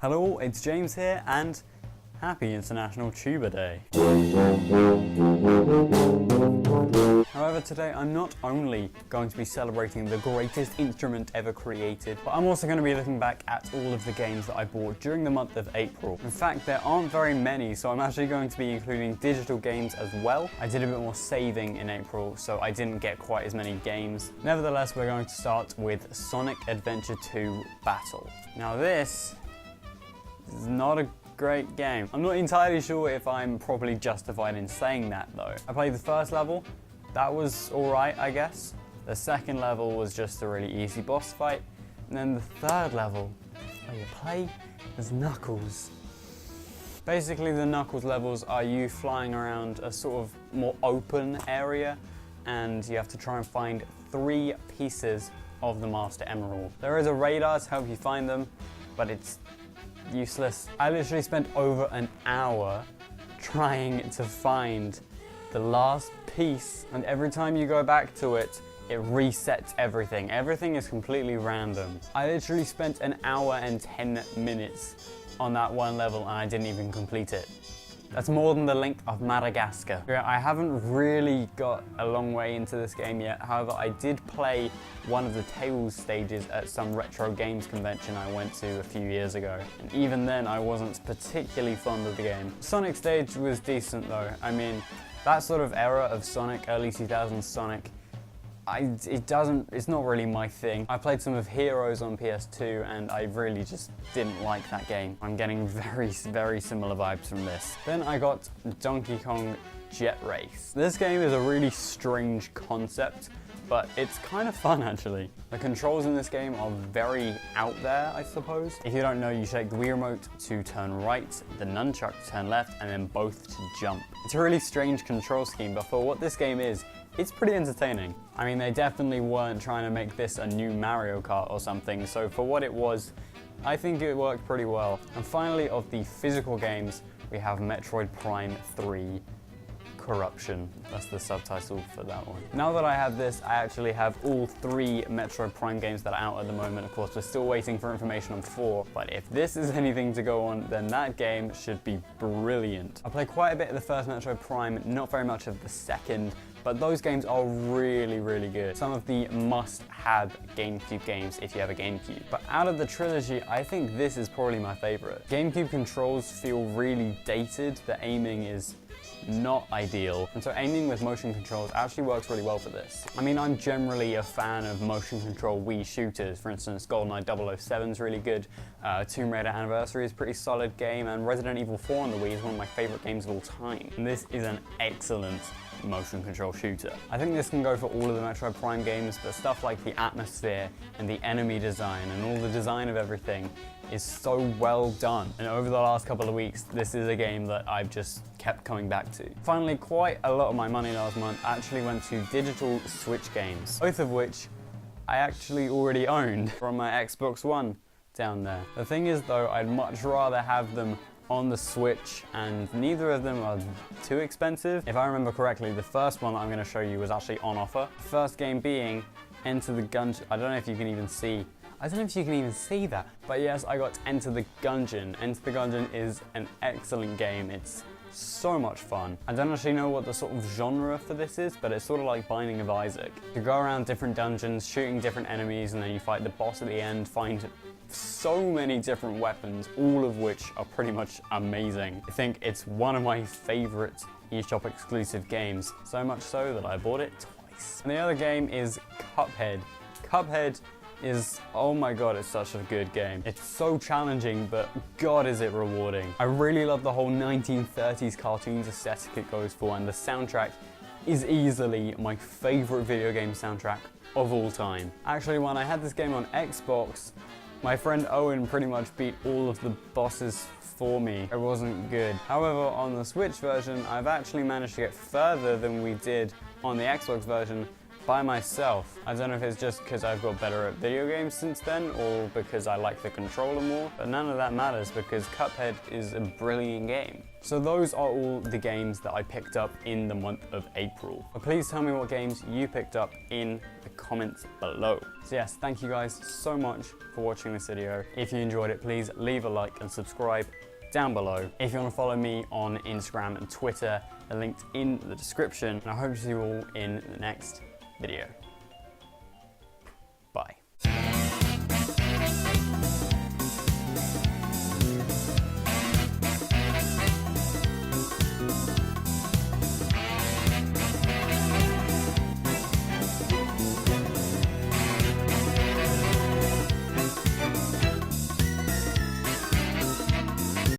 Hello, it's James here, and happy International Tuba Day. However, today I'm not only going to be celebrating the greatest instrument ever created, but I'm also going to be looking back at all of the games that I bought during the month of April. In fact, there aren't very many, so I'm actually going to be including digital games as well. I did a bit more saving in April, so I didn't get quite as many games. Nevertheless, we're going to start with Sonic Adventure 2 Battle. Now this is not a great game. I'm not entirely sure if I'm properly justified in saying that though. I played the first level, that was alright I guess. The second level was just a really easy boss fight. And then the third level, where you play as Knuckles. Basically the Knuckles levels are you flying around a sort of more open area and you have to try and find 3 pieces of the Master Emerald. There is a radar to help you find them, but it's useless. I literally spent over an hour trying to find the last piece, and every time you go back to it, it resets everything. Everything is completely random. I literally spent an hour and 10 minutes on that one level and I didn't even complete it. That's more than the length of Madagascar. I haven't really got a long way into this game yet. However, I did play one of the Tails stages at some retro games convention I went to a few years ago. And even then, I wasn't particularly fond of the game. Sonic stage was decent though. I mean, that sort of era of Sonic, early 2000s Sonic, it's not really my thing. I played some of Heroes on PS2 and I really just didn't like that game. I'm getting very similar vibes from this. Then I got Donkey Kong Jet Race. This game is a really strange concept, but it's kind of fun actually. The controls in this game are very out there, I suppose. If you don't know, you shake the Wii remote to turn right, the nunchuck to turn left, and then both to jump. It's a really strange control scheme, but for what this game is, it's pretty entertaining. I mean, they definitely weren't trying to make this a new Mario Kart or something, so for what it was, I think it worked pretty well. And finally, of the physical games, we have Metroid Prime 3 Corruption. That's the subtitle for that one. Now that I have this, I actually have all 3 Metroid Prime games that are out at the moment. Of course, we're still waiting for information on 4, but if this is anything to go on, then that game should be brilliant. I played quite a bit of the first Metroid Prime, not very much of the second, but those games are really good. Some of the must-have GameCube games if you have a GameCube. But out of the trilogy, I think this is probably my favorite. GameCube controls feel really dated. The aiming is not ideal, and so aiming with motion controls actually works really well for this. I mean, I'm generally a fan of motion control Wii shooters. For instance, GoldenEye 007 is really good, Tomb Raider Anniversary is a pretty solid game, and Resident Evil 4 on the Wii is one of my favorite games of all time. And this is an excellent motion control shooter. I think this can go for all of the Metroid Prime games, but stuff like the atmosphere and the enemy design and all the design of everything is so well done. And over the last couple of weeks, this is a game that I've just kept coming back to. Finally, quite a lot of my money last month actually went to digital Switch games, both of which I actually already owned from my Xbox One down there. The thing is though, I'd much rather have them on the Switch, and neither of them are too expensive. If I remember correctly, the first one that I'm going to show you was actually on offer. First game being Enter the Gungeon. I don't know if you can even see that. But yes, I got Enter the Gungeon. Enter the Gungeon is an excellent game. It's so much fun. I don't actually know what the sort of genre for this is, but it's sort of like Binding of Isaac. You go around different dungeons, shooting different enemies, and then you fight the boss at the end, find so many different weapons, all of which are pretty much amazing. I think it's one of my favorite eShop exclusive games, so much so that I bought it twice. And the other game is Cuphead. Cuphead is, oh my god, it's such a good game. It's so challenging, but god is it rewarding. I really love the whole 1930s cartoons aesthetic it goes for, and the soundtrack is easily my favorite video game soundtrack of all time. Actually, when I had this game on Xbox, my friend Owen pretty much beat all of the bosses for me. It wasn't good. However, on the Switch version, I've actually managed to get further than we did on the Xbox version, by myself. I don't know if it's just because I've got better at video games since then or because I like the controller more, but none of that matters because Cuphead is a brilliant game. So those are all the games that I picked up in the month of April. But please tell me what games you picked up in the comments below. So yes, thank you guys so much for watching this video. If you enjoyed it, please leave a like and subscribe down below. If you want to follow me on Instagram and Twitter, they're linked in the description. And I hope to see you all in the next video.